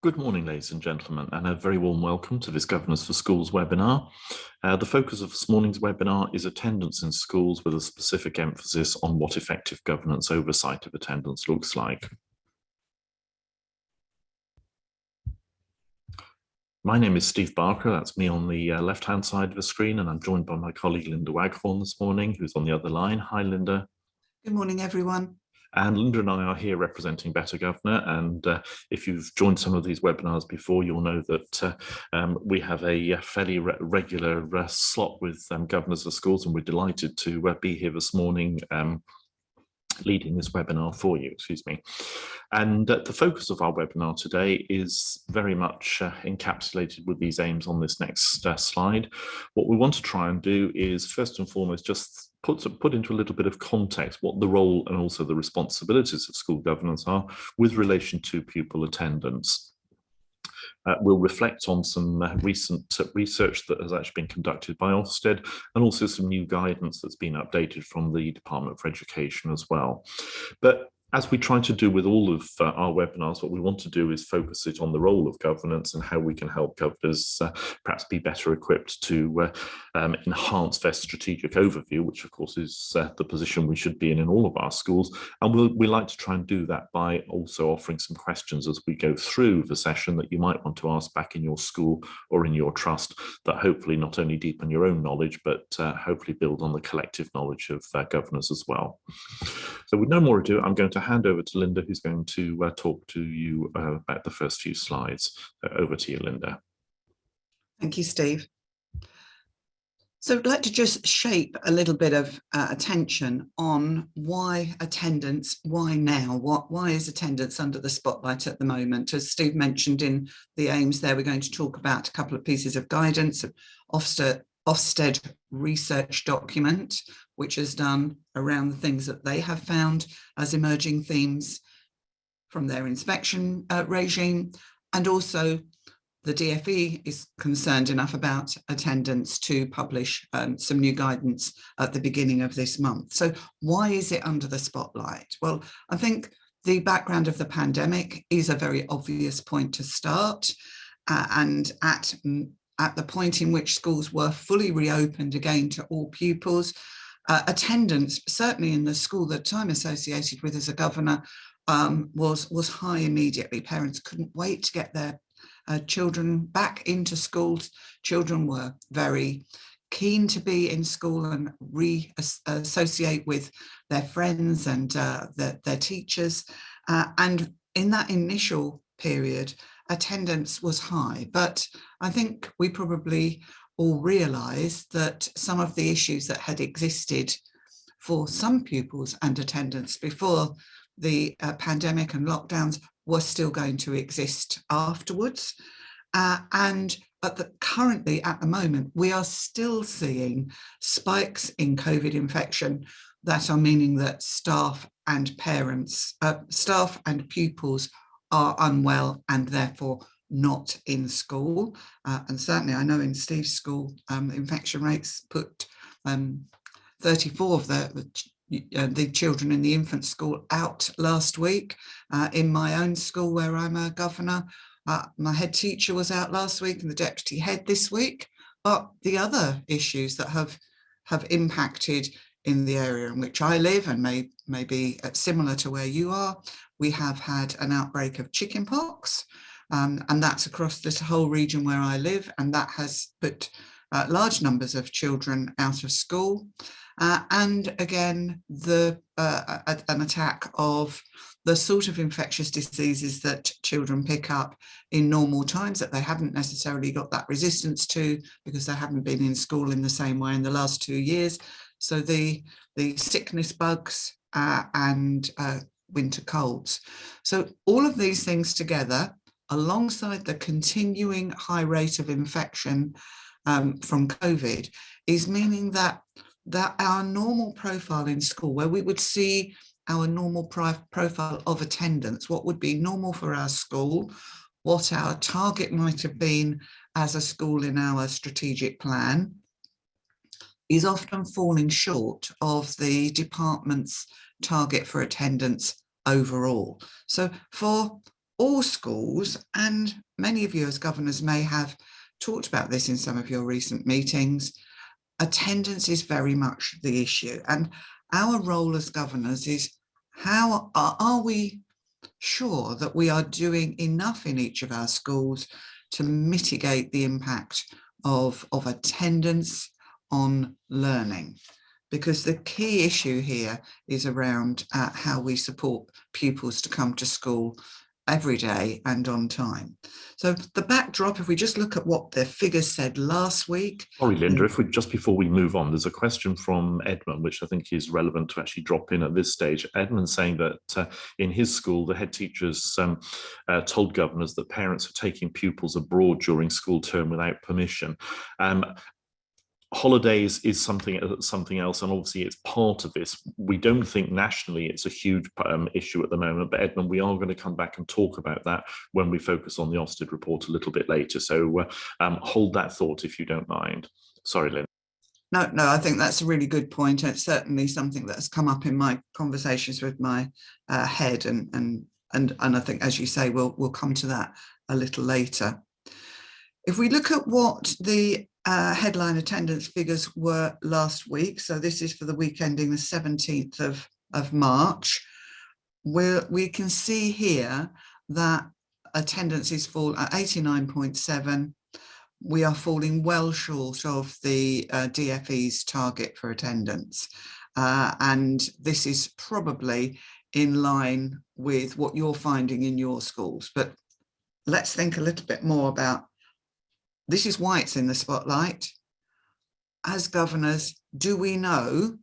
Good morning, ladies and gentlemen, and a very warm welcome to this Governors for Schools webinar. The focus of this morning's webinar is attendance in schools with a specific emphasis on what effective governance oversight of attendance looks like. My name is Steve Barker, that's me on the left-hand side of the screen, and I'm joined by my colleague Linda Waghorn this morning, who's on the other line. Hi, Linda. Good morning, everyone. And Linda and I are here representing Better Governor, and if you've joined some of these webinars before, you'll know that we have a fairly regular slot with governors of schools, and we're delighted to be here this morning leading this webinar for you, And the focus of our webinar today is very much encapsulated with these aims on this next slide. What we want to try and do is first and foremost just put into a little bit of context what the role and also the responsibilities of school governance are with relation to pupil attendance. We'll reflect on some recent research that has actually been conducted by Ofsted, and also some new guidance that's been updated from the Department for Education as well. But as we try to do with all of our webinars, what we want to do is focus it on the role of governance and how we can help governors perhaps be better equipped to enhance their strategic overview, which of course is the position we should be in all of our schools. And we like to try and do that by also offering some questions as we go through the session that you might want to ask back in your school or in your trust, that hopefully not only deepen your own knowledge, but hopefully build on the collective knowledge of governors as well. So with no more ado, I'm going to hand over to Linda, who's going to talk to you about the first few slides. Over to you, Linda. Thank you, Steve. So I'd like to just shape a little bit of attention on why attendance, why now? Why is attendance under the spotlight at the moment? As Steve mentioned in the aims there, we're going to talk about a couple of pieces of guidance, Ofsted research document, which is done around the things that they have found as emerging themes from their inspection regime, and also the DfE is concerned enough about attendance to publish some new guidance at the beginning of this month. So why is it under the spotlight? Well, I think the background of the pandemic is a very obvious point to start, and at the point in which schools were fully reopened again to all pupils, attendance, certainly in the school that I'm associated with as a governor, was high immediately. Parents couldn't wait to get their children back into schools. Children were very keen to be in school and re-associate with their friends and their teachers. And in that initial period, attendance was high, but I think we probably all realised that some of the issues that had existed for some pupils and attendance before the pandemic and lockdowns were still going to exist afterwards. Currently, at the moment, we are still seeing spikes in COVID infection that are meaning that staff and pupils are unwell and therefore not in school. And certainly I know in Steve's school, infection rates put 34 of the children in the infant school out last week. In my own school where I'm a governor, my head teacher was out last week and the deputy head this week. But the other issues that have impacted in the area in which I live, and may be similar to where you are, we have had an outbreak of chickenpox, and that's across this whole region where I live, and that has put large numbers of children out of school. And again, an attack of the sort of infectious diseases that children pick up in normal times that they haven't necessarily got that resistance to because they haven't been in school in the same way in the last 2 years. So the sickness bugs and winter colds. So all of these things together, alongside the continuing high rate of infection from COVID, is meaning that our normal profile in school, where we would see our normal profile of attendance, what would be normal for our school, what our target might have been as a school in our strategic plan, is often falling short of the department's target for attendance overall. So for all schools, and many of you as governors may have talked about this in some of your recent meetings, attendance is very much the issue. And our role as governors is, how are we sure that we are doing enough in each of our schools to mitigate the impact of attendance on learning? Because the key issue here is around how we support pupils to come to school every day and on time. So the backdrop, if we just look at what the figures said last week. Sorry, Linda, if we just before we move on, there's a question from Edmund, which I think is relevant to actually drop in at this stage. Edmund's saying that in his school, the head teachers told governors that parents are taking pupils abroad during school term without permission. Holidays is something else, and obviously it's part of this. We don't think nationally it's a huge issue at the moment, but Edmund, we are going to come back and talk about that when we focus on the Ofsted report a little bit later. So hold that thought if you don't mind. Sorry, Lynn. No, I think that's a really good point. It's certainly something that has come up in my conversations with my head, and I think, as you say, we'll come to that a little later. If we look at what the headline attendance figures were last week, so this is for the week ending the 17th of March, we can see here that attendance is full at 89.7. We are falling well short of the DfE's target for attendance. And this is probably in line with what you're finding in your schools. But let's think a little bit more about, this is why it's in the spotlight. As governors, do we know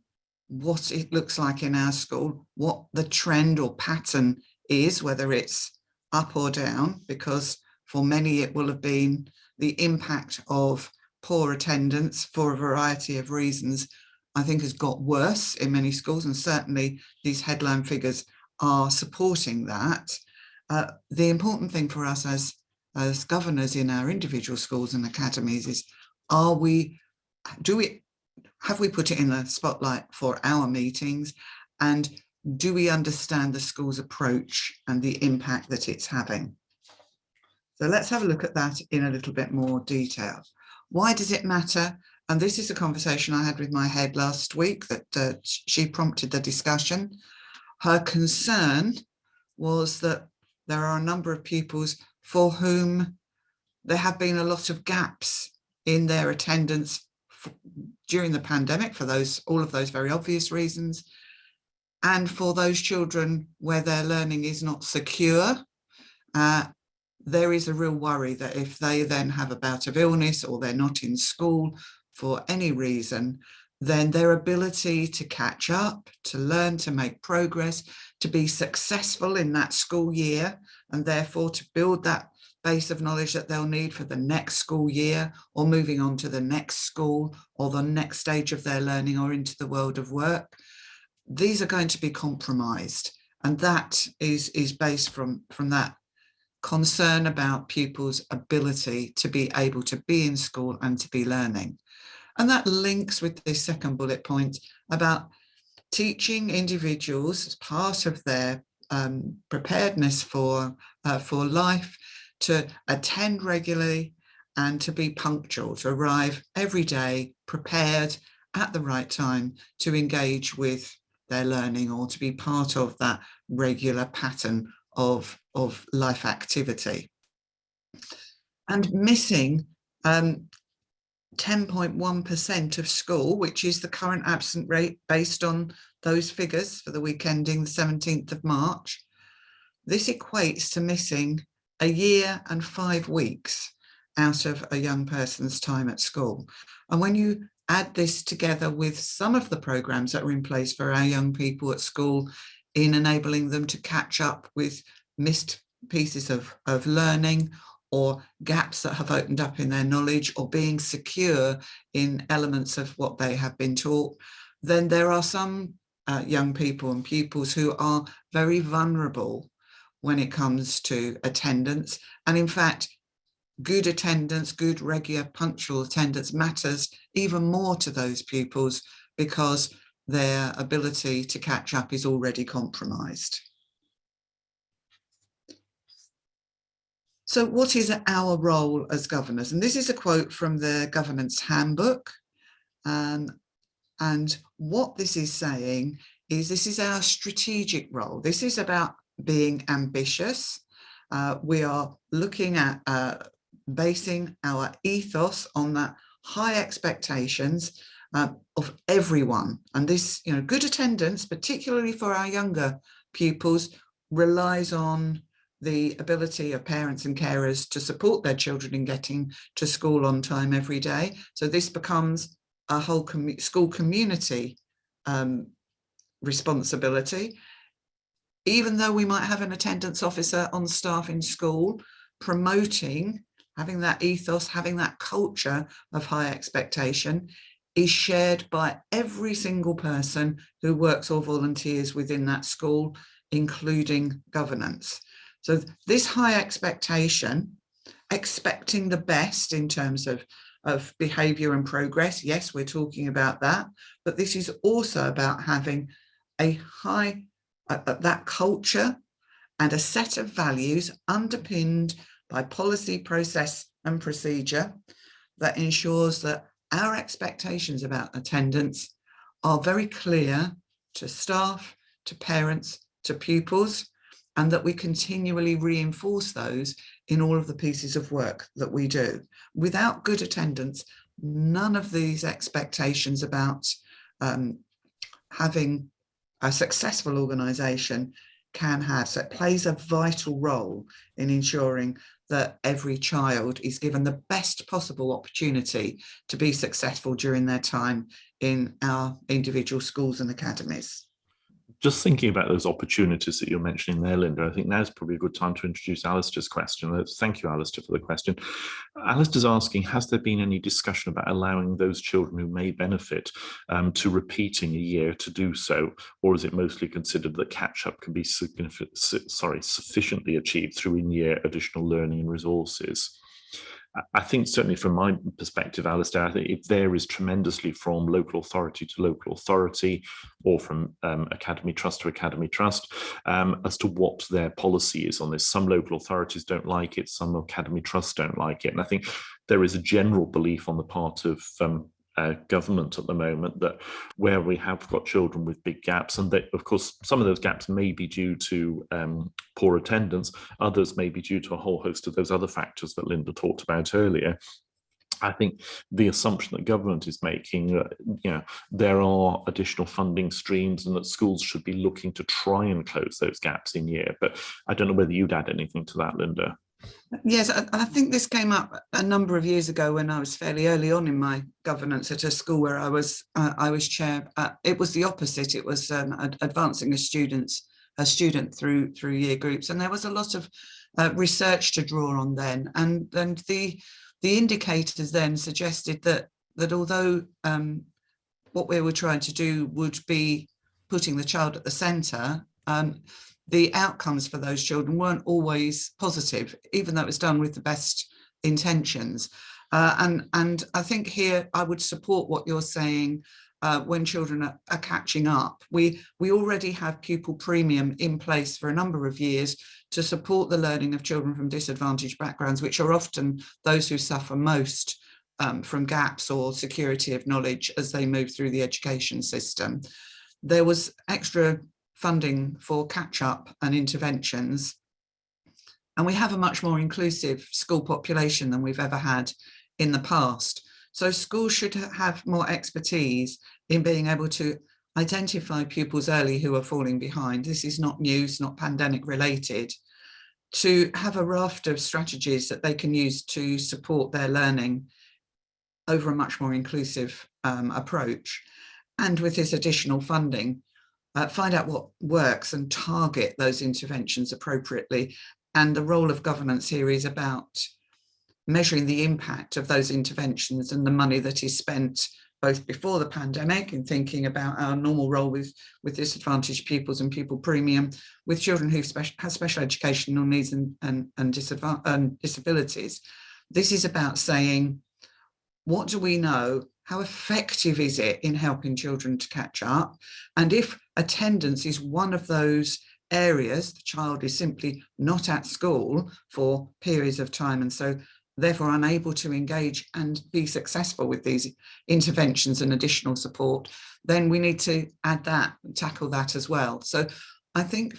what it looks like in our school, what the trend or pattern is, whether it's up or down? Because for many it will have been the impact of poor attendance for a variety of reasons, I think, has got worse in many schools, and certainly these headline figures are supporting that. The important thing for us as governors in our individual schools and academies is, have we put it in the spotlight for our meetings, and do we understand the school's approach and the impact that it's having? So let's have a look at that in a little bit more detail. Why does it matter? And this is a conversation I had with my head last week that she prompted the discussion. Her concern was that there are a number of pupils for whom there have been a lot of gaps in their attendance during the pandemic, for all of those very obvious reasons, and for those children where their learning is not secure. There is a real worry that if they then have a bout of illness or they're not in school for any reason, then their ability to catch up, to learn, to make progress, to be successful in that school year, and therefore to build that base of knowledge that they'll need for the next school year, or moving on to the next school or the next stage of their learning or into the world of work, these are going to be compromised. And that is based from that concern about pupils' ability to be able to be in school and to be learning. And that links with the second bullet point about teaching individuals as part of their preparedness for life, to attend regularly and to be punctual, to arrive every day prepared at the right time to engage with their learning, or to be part of that regular pattern of life activity. And missing 10.1% of school, which is the current absent rate based on those figures for the week ending the 17th of March, this equates to missing a year and 5 weeks out of a young person's time at school. And when you add this together with some of the programs that are in place for our young people at school in enabling them to catch up with missed pieces of learning, or gaps that have opened up in their knowledge, or being secure in elements of what they have been taught, then there are some young people and pupils who are very vulnerable when it comes to attendance. And in fact, good attendance, good regular punctual attendance matters even more to those pupils, because their ability to catch up is already compromised. So what is our role as governors? And this is a quote from the Governance Handbook. And what this is saying is this is our strategic role. This is about being ambitious. We are looking at basing our ethos on that high expectations of everyone. And this, good attendance, particularly for our younger pupils, relies on the ability of parents and carers to support their children in getting to school on time every day. So this becomes a whole school community responsibility. Even though we might have an attendance officer on staff in school, promoting, having that ethos, having that culture of high expectation is shared by every single person who works or volunteers within that school, including governance. So this high expectation, expecting the best in terms of behaviour and progress, yes, we're talking about that, but this is also about having a high, that culture and a set of values underpinned by policy, process and procedure that ensures that our expectations about attendance are very clear to staff, to parents, to pupils, and that we continually reinforce those in all of the pieces of work that we do. Without good attendance, none of these expectations about having a successful organisation can have. So it plays a vital role in ensuring that every child is given the best possible opportunity to be successful during their time in our individual schools and academies. Just thinking about those opportunities that you're mentioning there, Linda, I think now's probably a good time to introduce Alistair's question. Thank you, Alistair, for the question. Alistair's asking, has there been any discussion about allowing those children who may benefit to repeating a year to do so, or is it mostly considered that catch-up can be sufficiently achieved through in-year additional learning and resources? I think certainly from my perspective, Alistair, I think it varies tremendously from local authority to local authority, or from academy trust to academy trust, as to what their policy is on this. Some local authorities don't like it, some academy trusts don't like it. And I think there is a general belief on the part of government at the moment that where we have got children with big gaps, and that of course some of those gaps may be due to poor attendance, others may be due to a whole host of those other factors that Linda talked about earlier. I think the assumption that government is making that there are additional funding streams and that schools should be looking to try and close those gaps in year. But I don't know whether you'd add anything to that, Linda. Yes, I think this came up a number of years ago when I was fairly early on in my governance at a school where I was chair. It was the opposite. It was advancing a student through year groups, and there was a lot of research to draw on then, and the indicators then suggested that although what we were trying to do would be putting the child at the centre, the outcomes for those children weren't always positive, even though it was done with the best intentions. And I think here I would support what you're saying when children are catching up. We already have pupil premium in place for a number of years to support the learning of children from disadvantaged backgrounds, which are often those who suffer most from gaps or security of knowledge as they move through the education system. There was extra funding for catch-up and interventions, and we have a much more inclusive school population than we've ever had in the past. So schools should have more expertise in being able to identify pupils early who are falling behind. This is not news, not pandemic related, to have a raft of strategies that they can use to support their learning over a much more inclusive approach. And with this additional funding, find out what works and target those interventions appropriately. And the role of governance here is about measuring the impact of those interventions and the money that is spent both before the pandemic and thinking about our normal role with disadvantaged pupils and pupil premium, with children who have special educational needs and disabilities. This is about saying, what do we know? How effective is it in helping children to catch up? And if attendance is one of those areas, the child is simply not at school for periods of time, and so therefore unable to engage and be successful with these interventions and additional support, then we need to add that, tackle that as well. So I think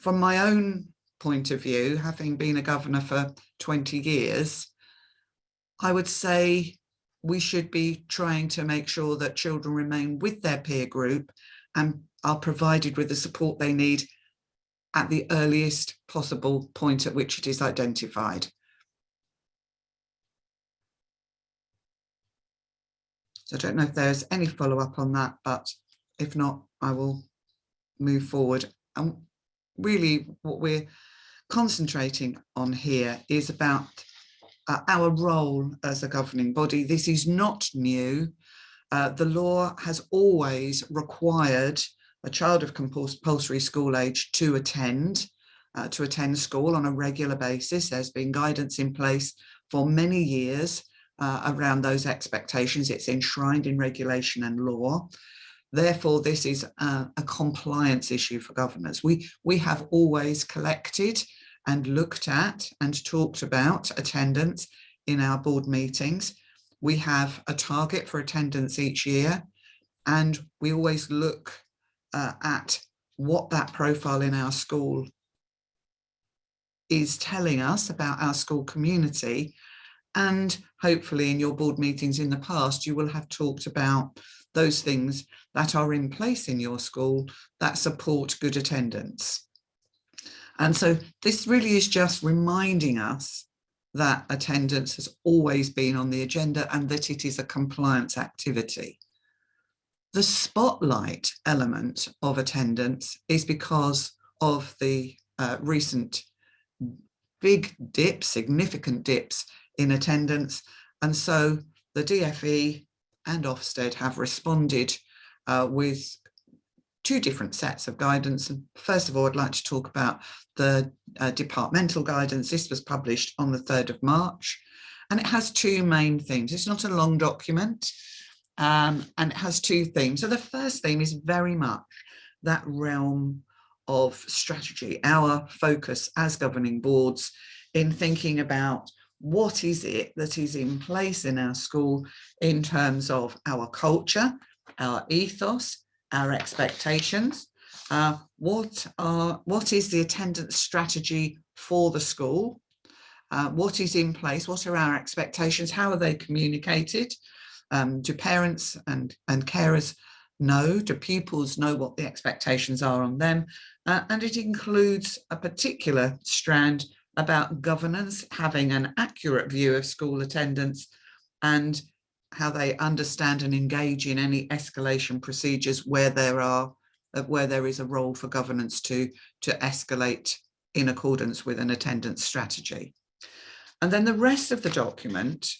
from my own point of view, having been a governor for 20 years, I would say we should be trying to make sure that children remain with their peer group and are provided with the support they need at the earliest possible point at which it is identified. So I don't know if there's any follow-up on that, but if not, I will move forward. And really what we're concentrating on here is about our role as a governing body. This is not new. The law has always required a child of compulsory school age to attend school on a regular basis. There's been guidance in place for many years around those expectations. It's enshrined in regulation and law. Therefore, this is a compliance issue for governors. We have always collected and looked at and talked about attendance in our board meetings. We have a target for attendance each year, and we always look at what that profile in our school is telling us about our school community. And hopefully in your board meetings in the past, you will have talked about those things that are in place in your school that support good attendance. And so this really is just reminding us that attendance has always been on the agenda and that it is a compliance activity. The spotlight element of attendance is because of the recent big dips, significant dips in attendance. And so the DfE and Ofsted have responded with two different sets of guidance. And first of all, I'd like to talk about the departmental guidance. This was published on the 3rd of March, and it has two main themes. It's not a long document, and it has two themes. So the first theme is very much that realm of strategy, our focus as governing boards in thinking about what is it that is in place in our school in terms of our culture, our ethos, our expectations. What is the attendance strategy for the school? What is in place? What are our expectations? How are they communicated? Do parents and carers know? Do pupils know what the expectations are on them? And it includes a particular strand about governance having an accurate view of school attendance and how they understand and engage in any escalation procedures where there is a role for governance to escalate in accordance with an attendance strategy. And then the rest of the document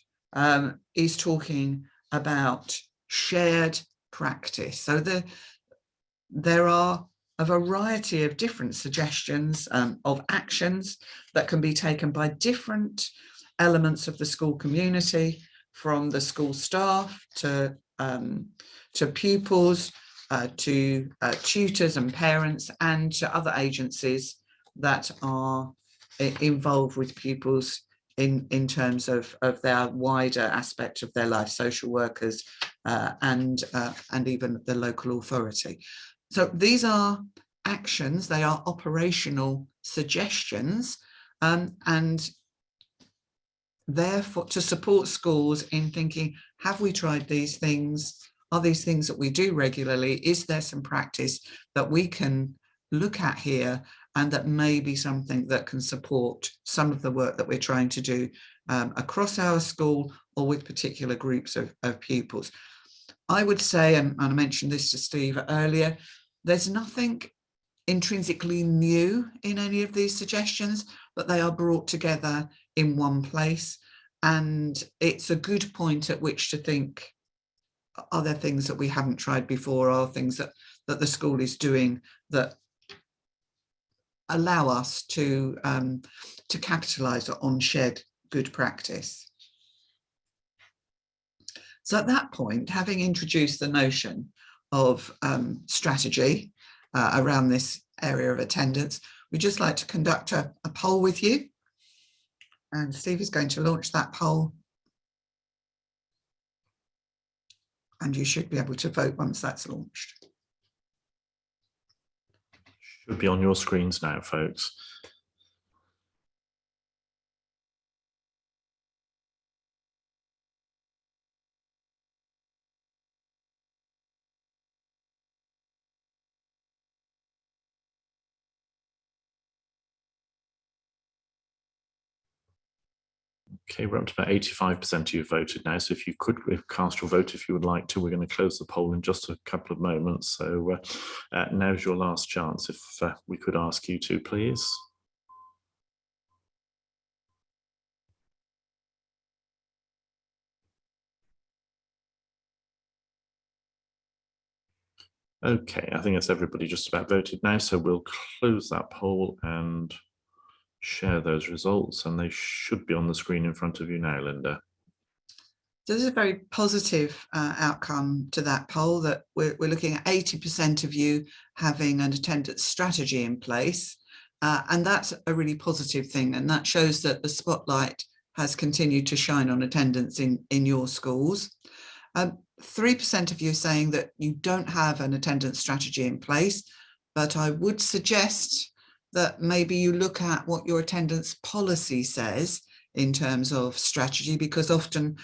is talking about shared practice. So there are a variety of different suggestions of actions that can be taken by different elements of the school community, from the school staff to pupils, to tutors and parents, and to other agencies that are involved with pupils in terms of their wider aspect of their life, social workers and even the local authority. So these are actions, they are operational suggestions, and therefore to support schools in thinking, have we tried these things? Are these things that we do regularly? Is there some practice that we can look at here and that may be something that can support some of the work that we're trying to do across our school or with particular groups of pupils? I would say, and I mentioned this to Steve earlier, there's nothing intrinsically new in any of these suggestions, but they are brought together in one place. And it's a good point at which to think, are there things that we haven't tried before, or things that the school is doing that allow us to capitalise on shared good practice? So at that point, having introduced the notion of strategy around this area of attendance, we'd just like to conduct a poll with you. And Steve is going to launch that poll. And you should be able to vote once that's launched. Should be on your screens now, folks. Okay, we're up to about 85% of you voted now. So if you could cast your vote if you would like to, we're going to close the poll in just a couple of moments. So now's your last chance if we could ask you to, please. Okay, I think that's everybody just about voted now. So we'll close that poll and share those results, and they should be on the screen in front of you now, Linda. So this is a very positive outcome to that poll, that we're looking at 80% of you having an attendance strategy in place. And that's a really positive thing. And that shows that the spotlight has continued to shine on attendance in your schools. 3% of you saying that you don't have an attendance strategy in place, but I would suggest that maybe you look at what your attendance policy says in terms of strategy, because often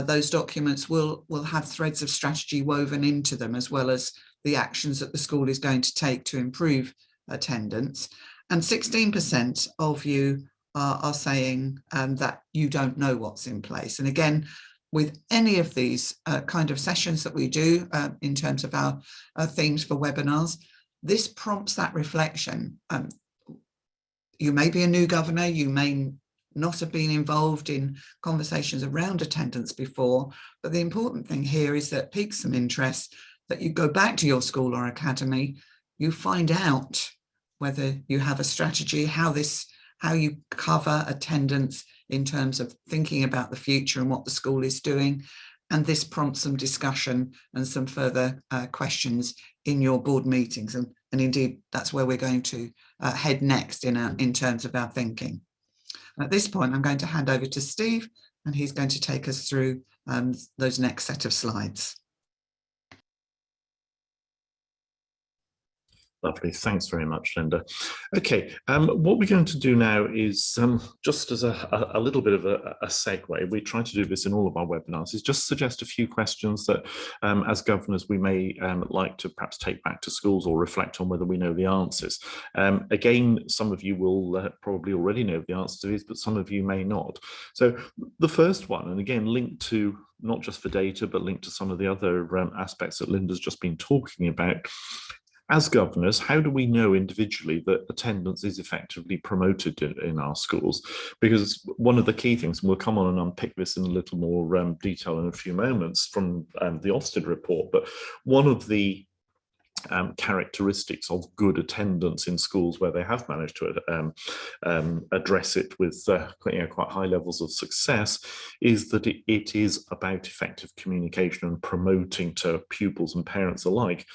those documents will have threads of strategy woven into them, as well as the actions that the school is going to take to improve attendance. And 16% of you are saying that you don't know what's in place. And again, with any of these kind of sessions that we do in terms of our themes for webinars, this prompts that reflection. You may be a new governor, you may not have been involved in conversations around attendance before, but the important thing here is that piques some interest, that you go back to your school or academy, you find out whether you have a strategy, how you cover attendance in terms of thinking about the future and what the school is doing. And this prompts some discussion and some further questions in your board meetings. And indeed, that's where we're going to head next in terms of our thinking. At this point, I'm going to hand over to Steve, and he's going to take us through those next set of slides. Lovely, thanks very much, Linda. Okay, what we're going to do now is just as a little bit of a segue, we try to do this in all of our webinars, is just suggest a few questions that as governors we may like to perhaps take back to schools or reflect on whether we know the answers. Again, some of you will probably already know the answer to these, but some of you may not. So the first one, and again linked to not just for data, but linked to some of the other aspects that Linda's just been talking about. As governors, how do we know individually that attendance is effectively promoted in our schools? Because one of the key things, and we'll come on and unpick this in a little more detail in a few moments from the Ofsted report, but one of the characteristics of good attendance in schools where they have managed to address it with quite high levels of success is that it is about effective communication and promoting to pupils and parents alike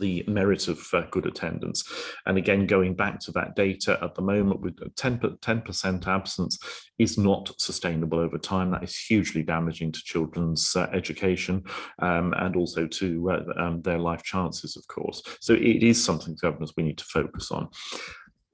the merit of good attendance. And again, going back to that data, at the moment with 10% absence is not sustainable over time. That is hugely damaging to children's education and also to their life chances, of course. So it is something, governors, we need to focus on.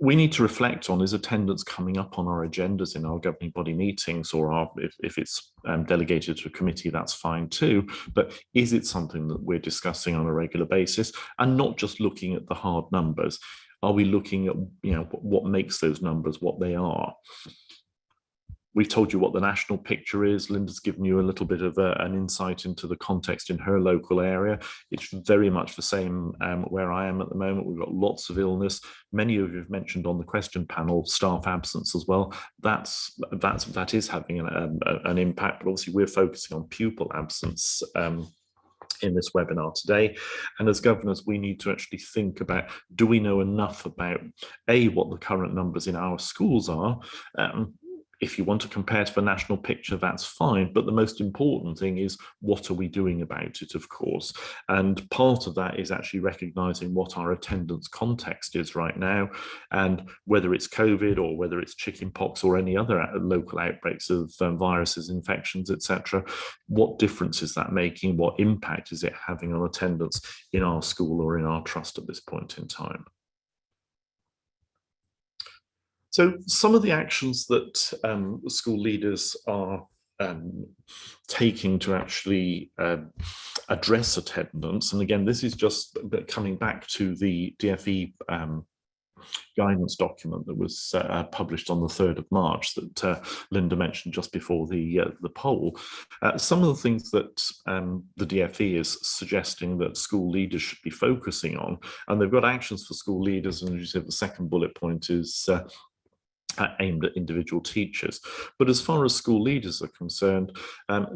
We need to reflect on, is attendance coming up on our agendas in our governing body meetings, or if it's delegated to a committee, that's fine too, but is it something that we're discussing on a regular basis and not just looking at the hard numbers? Are we looking at what makes those numbers what they are? We've told you what the national picture is. Linda's given you a little bit of an insight into the context in her local area. It's very much the same where I am at the moment. We've got lots of illness. Many of you have mentioned on the question panel staff absence as well. That is having an impact, but obviously we're focusing on pupil absence in this webinar today. And as governors, we need to actually think about, do we know enough about what the current numbers in our schools are, if you want to compare to the national picture, that's fine. But the most important thing is, what are we doing about it, of course? And part of that is actually recognizing what our attendance context is right now, and whether it's COVID or whether it's chickenpox or any other local outbreaks of viruses, infections, etc. What difference is that making? What impact is it having on attendance in our school or in our trust at this point in time? So some of the actions that school leaders are taking to actually address attendance, and again, this is just coming back to the DfE guidance document that was published on the 3rd of March that Linda mentioned just before the poll. Some of the things that the DfE is suggesting that school leaders should be focusing on, and they've got actions for school leaders, and as you said, the second bullet point is aimed at individual teachers. But as far as school leaders are concerned,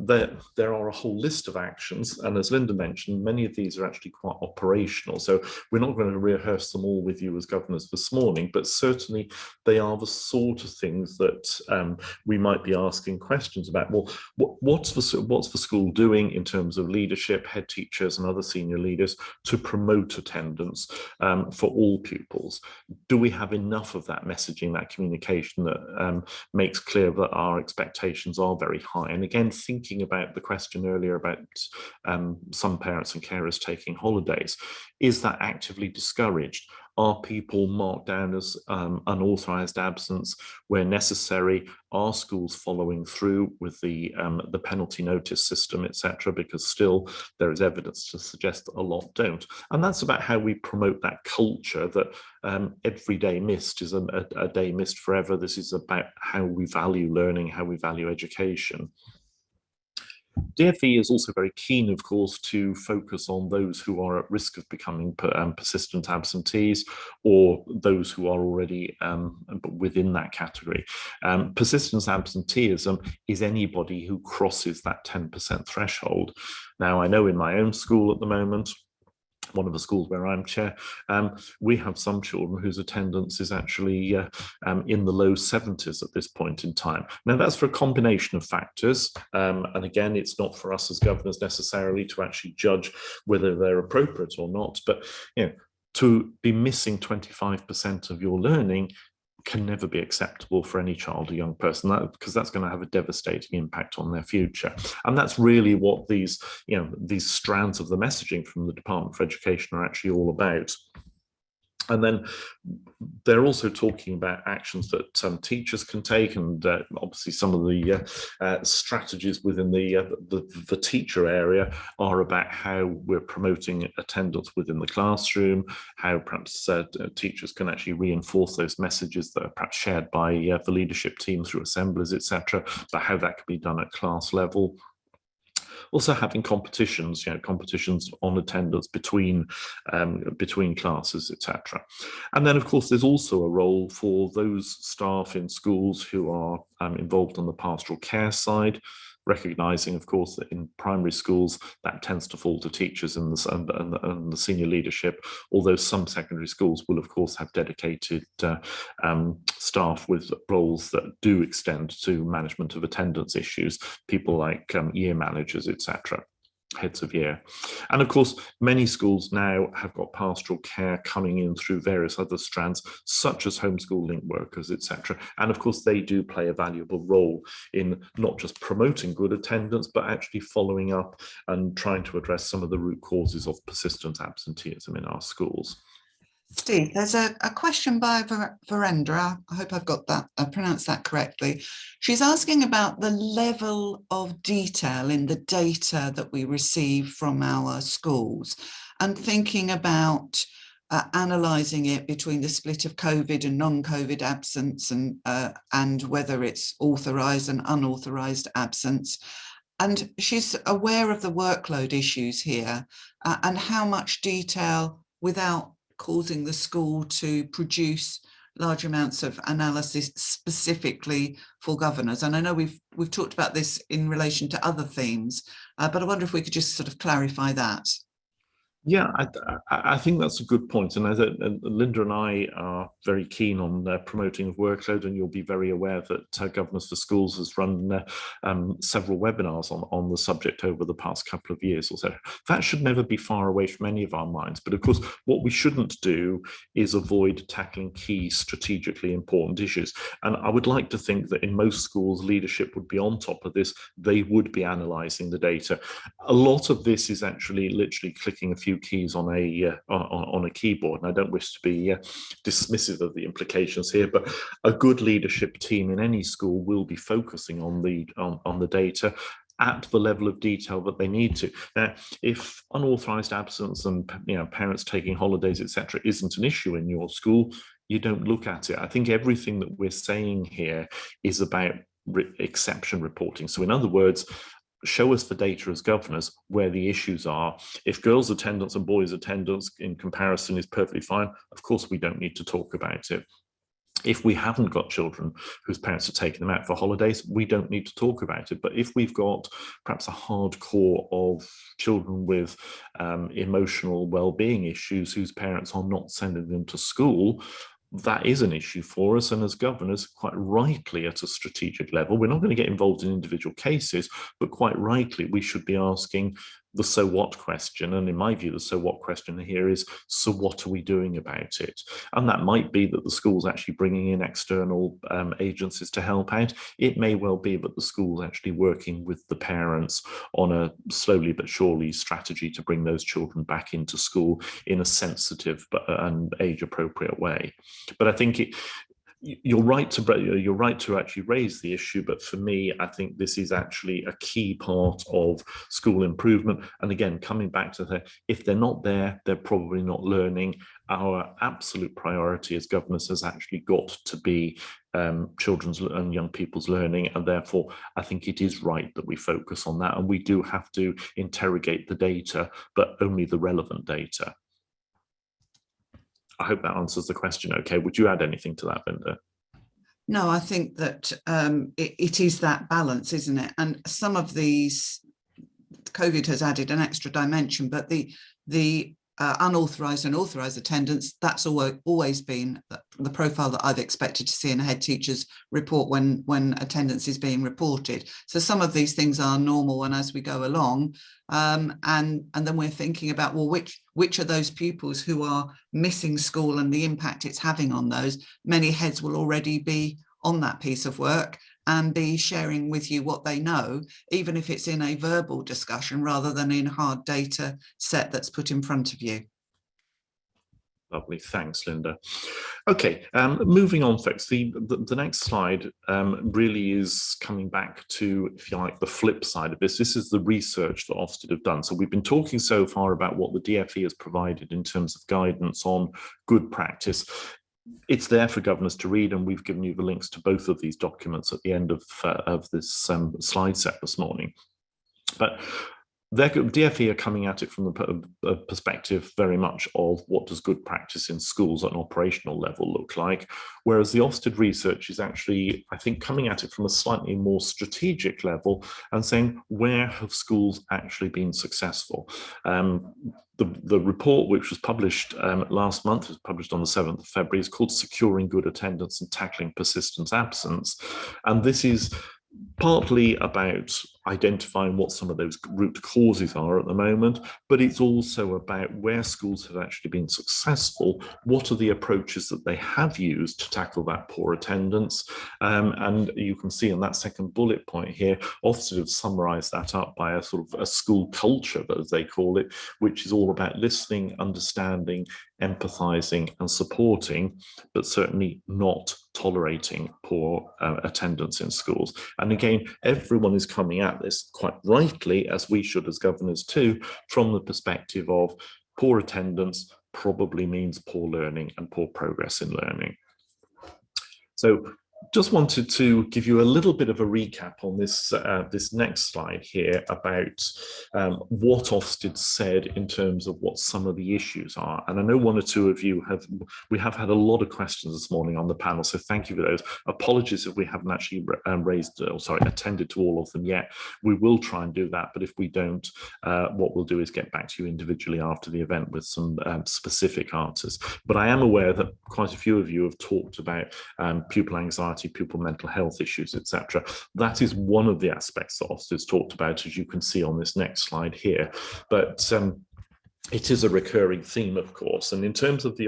there are a whole list of actions, and as Linda mentioned, many of these are actually quite operational, so we're not going to rehearse them all with you as governors this morning, but certainly they are the sort of things that we might be asking questions about. Well, what's the school doing in terms of leadership, head teachers and other senior leaders to promote attendance for all pupils? Do we have enough of that messaging, that communication that makes clear that our expectations are very high? And again, thinking about the question earlier about some parents and carers taking holidays, is that actively discouraged? Are people marked down as unauthorized absence where necessary? Are schools following through with the penalty notice system, etc.? Because still there is evidence to suggest that a lot don't. And that's about how we promote that culture that every day missed is a day missed forever. This is about how we value learning, how we value education. DfE is also very keen, of course, to focus on those who are at risk of becoming persistent absentees, or those who are already within that category. Persistent absenteeism is anybody who crosses that 10% threshold. Now, I know in my own school at the moment, one of the schools where I'm chair, we have some children whose attendance is actually in the low 70s at this point in time. Now, that's for a combination of factors. And again, it's not for us as governors necessarily to actually judge whether they're appropriate or not. But to be missing 25% of your learning can never be acceptable for any child or young person, because that's going to have a devastating impact on their future. And that's really what these strands of the messaging from the Department for Education are actually all about. And then they're also talking about actions that teachers can take, and obviously some of the strategies within the teacher area are about how we're promoting attendance within the classroom, how perhaps teachers can actually reinforce those messages that are perhaps shared by the leadership team through assemblies, etc. So how that can be done at class level. Also having competitions, competitions on attendance between classes, etc. And then, of course, there's also a role for those staff in schools who are involved on the pastoral care side, recognising, of course, that in primary schools that tends to fall to teachers and the senior leadership, although some secondary schools will, of course, have dedicated staff with roles that do extend to management of attendance issues, people like year managers, etc., heads of year. And of course, many schools now have got pastoral care coming in through various other strands, such as homeschool link workers, etc. And of course, they do play a valuable role in not just promoting good attendance, but actually following up and trying to address some of the root causes of persistent absenteeism in our schools. Steve, there's a question by Verendra. I hope I've got that, I pronounced that correctly. She's asking about the level of detail in the data that we receive from our schools, and thinking about analysing it between the split of COVID and non-COVID absence, and whether it's authorised and unauthorised absence. And she's aware of the workload issues here, and how much detail without causing the school to produce large amounts of analysis specifically for governors. And I know we've talked about this in relation to other themes, but I wonder if we could just sort of clarify that. Yeah, I think that's a good point. And Linda and I are very keen on promoting workload, and you'll be very aware that Governors for Schools has run several webinars on the subject over the past couple of years or so. That should never be far away from any of our minds. But of course, what we shouldn't do is avoid tackling key strategically important issues. And I would like to think that in most schools, leadership would be on top of this. They would be analysing the data. A lot of this is actually literally clicking a few keys on a keyboard, and I don't wish to be dismissive of the implications here, but a good leadership team in any school will be focusing on the data at the level of detail that they need to. Now, if unauthorized absence and parents taking holidays, etc., isn't an issue in your school, you don't look at it. I think everything that we're saying here is about exception reporting. So in other words, show us the data as governors where the issues are. If girls' attendance and boys' attendance in comparison is perfectly fine, of course we don't need to talk about it. If we haven't got children whose parents are taking them out for holidays, we don't need to talk about it. But if we've got perhaps a hardcore of children with emotional well-being issues whose parents are not sending them to school, that is an issue for us. And as governors, quite rightly at a strategic level, we're not going to get involved in individual cases, but quite rightly, we should be asking the so what question. And in my view, the so what question here is, so what are we doing about it? And that might be that the school's actually bringing in external agencies to help out. It may well be that the school's actually working with the parents on a slowly but surely strategy to bring those children back into school in a sensitive and age appropriate way. But I think you're right to actually raise the issue, but for me, I think this is actually a key part of school improvement. And again, coming back to that, if they're not there, they're probably not learning. Our absolute priority as governors has actually got to be children's and young people's learning, and therefore I think it is right that we focus on that, and we do have to interrogate the data, but only the relevant data. I hope that answers the question okay. Would you add anything to that, Linda? No, I think that it is that balance, isn't it? And some of these, COVID has added an extra dimension, but the unauthorized and authorized attendance, that's always been the profile that I've expected to see in a head teacher's report when attendance is being reported. So some of these things are normal, and as we go along, and then we're thinking about, well, which are those pupils who are missing school and the impact it's having on those. Many heads will already be on that piece of work and be sharing with you what they know, even if it's in a verbal discussion rather than in hard data set that's put in front of you. Lovely, thanks, Linda. Okay, moving on, folks. The next slide really is coming back to, if you like, the flip side of this. This is the research that Ofsted have done. So we've been talking so far about what the DfE has provided in terms of guidance on good practice. It's there for governors to read, and we've given you the links to both of these documents at the end of this slide set this morning. But DfE are coming at it from the perspective very much of what does good practice in schools at an operational level look like, whereas the Ofsted research is actually, I think, coming at it from a slightly more strategic level and saying, where have schools actually been successful? The report, which was published last month, was published on the 7th of February, is called Securing Good Attendance and Tackling Persistent Absence. And this is partly about identifying what some of those root causes are at the moment, but it's also about where schools have actually been successful, what are the approaches that they have used to tackle that poor attendance. And you can see in that second bullet point here, Ofsted have summarized that up by a sort of a school culture, as they call it, which is all about listening, understanding, empathizing and supporting, but certainly not tolerating poor attendance in schools. And again, everyone is coming at this quite rightly, as we should as governors too, from the perspective of poor attendance probably means poor learning and poor progress in learning. So Just wanted to give you a little bit of a recap on this this next slide here about what Ofsted said in terms of what some of the issues are. And I know one or two of you we have had a lot of questions this morning on the panel, so thank you for those. Apologies if we haven't actually attended to all of them yet. We will try and do that, but if we don't, what we'll do is get back to you individually after the event with some specific answers. But I am aware that quite a few of you have talked about pupil anxiety, pupil mental health issues, etc. That is one of the aspects that Ofsted's talked about, as you can see on this next slide here. But it is a recurring theme, of course, and in terms of the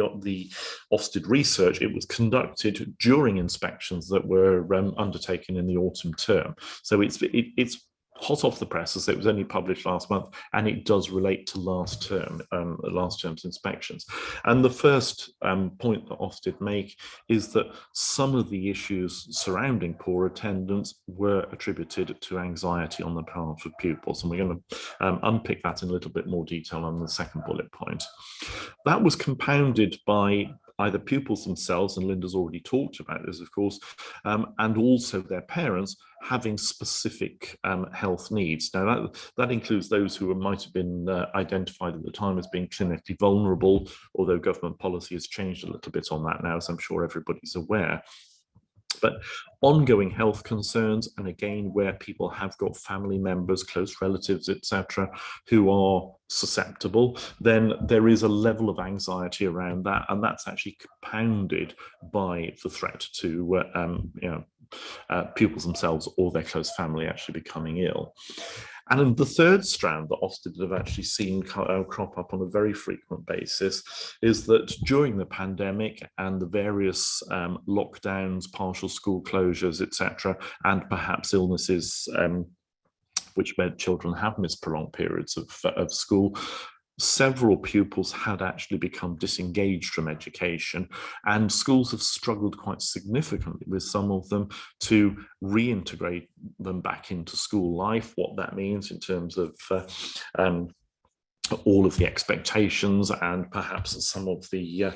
Ofsted research, it was conducted during inspections that were undertaken in the autumn term. So it's hot off the presses. It was only published last month, and it does relate to last term's inspections. And the first point that Ofsted make is that some of the issues surrounding poor attendance were attributed to anxiety on the part of pupils, and we're going to unpick that in a little bit more detail on the second bullet point. That was compounded by either pupils themselves, and Linda's already talked about this, of course, and also their parents having specific health needs. Now, that includes those who might have been identified at the time as being clinically vulnerable, although government policy has changed a little bit on that now, as I'm sure everybody's aware. But ongoing health concerns, and again, where people have got family members, close relatives, etc., who are susceptible, then there is a level of anxiety around that, and that's actually compounded by the threat to pupils themselves or their close family actually becoming ill. And the third strand that Ofsted have actually seen crop up on a very frequent basis is that during the pandemic and the various lockdowns, partial school closures, etc., and perhaps illnesses which meant children have missed prolonged periods of school, several pupils had actually become disengaged from education, and schools have struggled quite significantly with some of them to reintegrate them back into school life, what that means in terms of all of the expectations and perhaps some of the,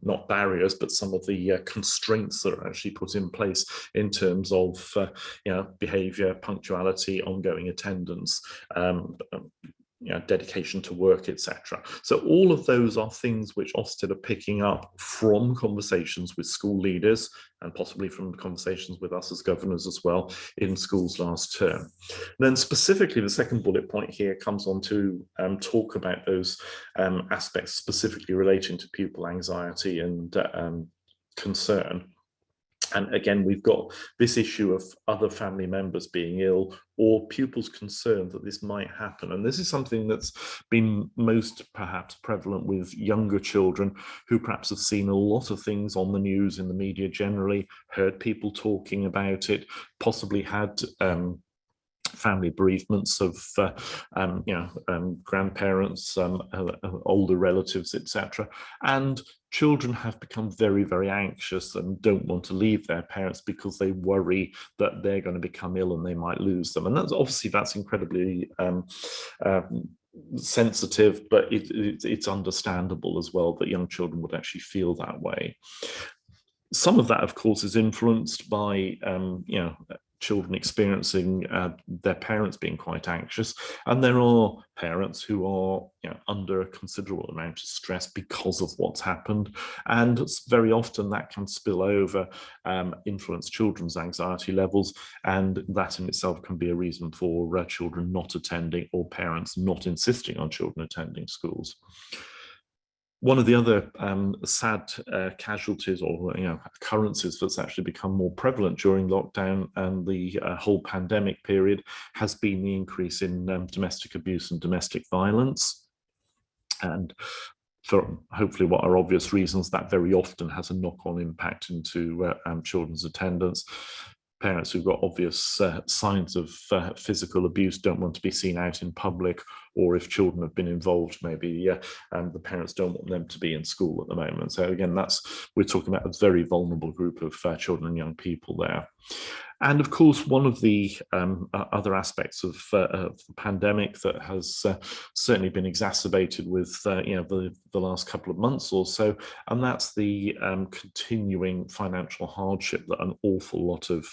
not barriers, but some of the constraints that are actually put in place in terms of behaviour, punctuality, ongoing attendance, dedication to work, etc. So all of those are things which Ofsted are picking up from conversations with school leaders and possibly from conversations with us as governors as well in schools last term. And then specifically, the second bullet point here comes on to talk about those aspects specifically relating to pupil anxiety and concern. And again, we've got this issue of other family members being ill or pupils concerned that this might happen. And this is something that's been most perhaps prevalent with younger children who perhaps have seen a lot of things on the news, in the media generally, heard people talking about it, possibly had family bereavements of grandparents, older relatives, etc. And children have become very, very anxious and don't want to leave their parents because they worry that they're going to become ill and they might lose them. And that's incredibly sensitive, but it's understandable as well that young children would actually feel that way. Some of that, of course, is influenced by children experiencing their parents being quite anxious, and there are parents who are under a considerable amount of stress because of what's happened, and very often that can spill over, influence children's anxiety levels, and that in itself can be a reason for children not attending or parents not insisting on children attending schools. One of the other sad casualties or occurrences that's actually become more prevalent during lockdown and the whole pandemic period has been the increase in domestic abuse and domestic violence. And for hopefully what are obvious reasons, that very often has a knock-on impact into children's attendance. Parents who've got obvious signs of physical abuse don't want to be seen out in public, or if children have been involved, maybe the parents don't want them to be in school at the moment. So again, we're talking about a very vulnerable group of children and young people there. And of course, one of the other aspects of the pandemic that has certainly been exacerbated with the last couple of months or so, and that's the continuing financial hardship that an awful lot of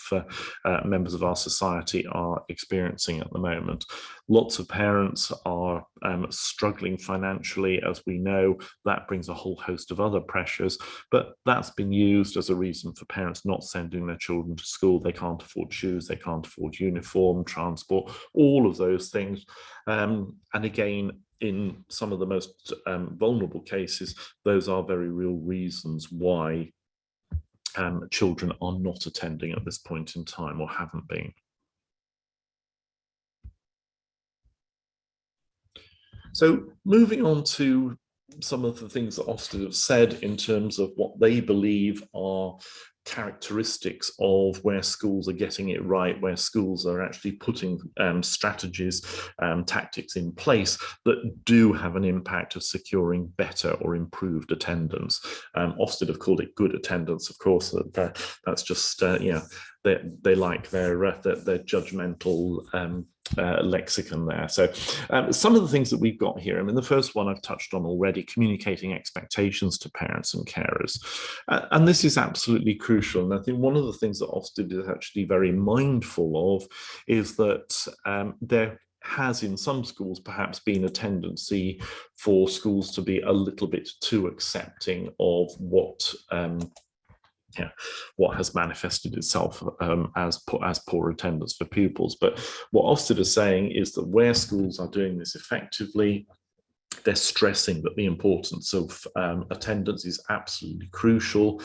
members of our society are experiencing at the moment. Lots of parents are struggling financially, as we know. That brings a whole host of other pressures, but that's been used as a reason for parents not sending their children to school. They can't afford shoes, they can't afford uniform, transport, all of those things. And again, in some of the most vulnerable cases, those are very real reasons why children are not attending at this point in time, or haven't been. So moving on to some of the things that Ofsted have said in terms of what they believe are characteristics of where schools are getting it right, where schools are actually putting strategies, tactics in place that do have an impact of securing better or improved attendance. Ofsted have called it good attendance, of course. That's just they like their judgmental lexicon there. So some of the things that we've got here, I mean, the first one I've touched on already, communicating expectations to parents and carers. And this is absolutely crucial. And I think one of the things that Ofsted is actually very mindful of is that there has in some schools perhaps been a tendency for schools to be a little bit too accepting of what has manifested itself as poor attendance for pupils. But what Ofsted is saying is that where schools are doing this effectively, they're stressing that the importance of attendance is absolutely crucial.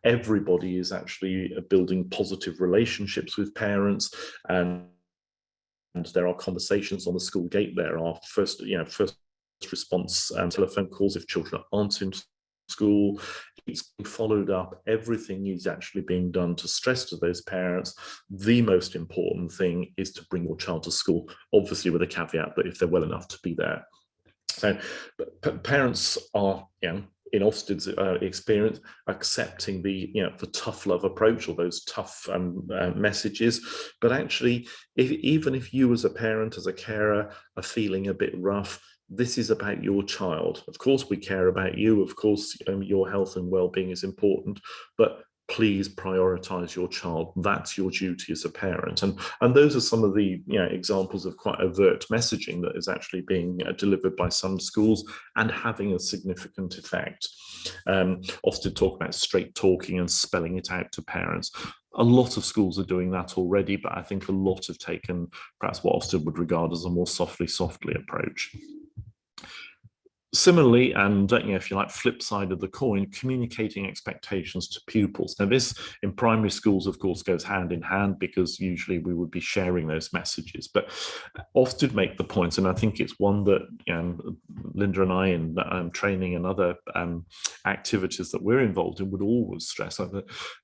Everybody is actually building positive relationships with parents, and there are conversations on the school gate. There are first response telephone calls if children aren't in school. It's being followed up. Everything is actually being done to stress to those parents the most important thing is to bring your child to school, obviously with a caveat that if they're well enough to be there. So parents are, in Ofsted's experience, accepting the tough love approach, or those tough messages. But actually, even if you as a parent, as a carer, are feeling a bit rough, this is about your child. Of course, we care about you. Of course, your health and well-being is important, but please prioritize your child. That's your duty as a parent. And those are some of the examples of quite overt messaging that is actually being delivered by some schools and having a significant effect. Often talk about straight talking and spelling it out to parents. A lot of schools are doing that already, but I think a lot have taken perhaps what Ofsted would regard as a more softly approach. Similarly, and if you like, flip side of the coin, communicating expectations to pupils. Now, this in primary schools, of course, goes hand in hand, because usually we would be sharing those messages. But Ofsted make the point, and I think it's one that Linda and I in training and other activities that we're involved in would always stress, like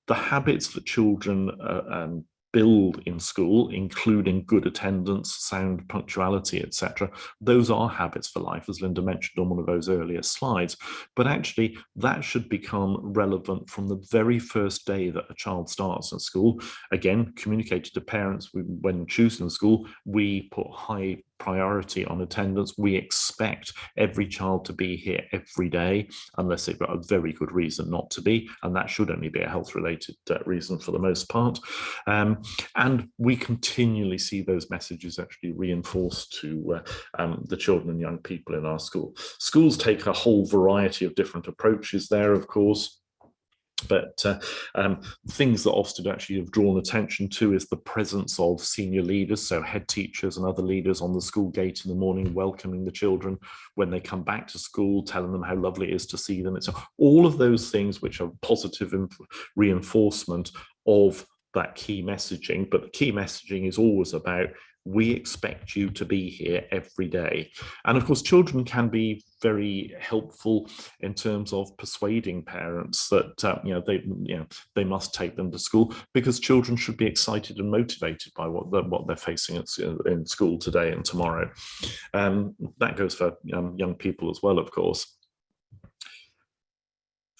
the habits that children build in school, including good attendance, sound punctuality, etc. Those are habits for life, as Linda mentioned on one of those earlier slides. But actually, that should become relevant from the very first day that a child starts at school. Again, communicated to parents when choosing school, we put high priority on attendance. We expect every child to be here every day, unless they've got a very good reason not to be, and that should only be a health-related reason for the most part. And we continually see those messages actually reinforced to the children and young people in our school. Schools take a whole variety of different approaches there, of course. But things that Ofsted actually have drawn attention to is the presence of senior leaders, so head teachers and other leaders on the school gate in the morning, welcoming the children when they come back to school, telling them how lovely it is to see them. It's all of those things which are positive reinforcement of that key messaging. But the key messaging is always about, we expect you to be here every day. And of course, children can be very helpful in terms of persuading parents that they must take them to school, because children should be excited and motivated by what they're facing in school today and tomorrow. That goes for young people as well, of course.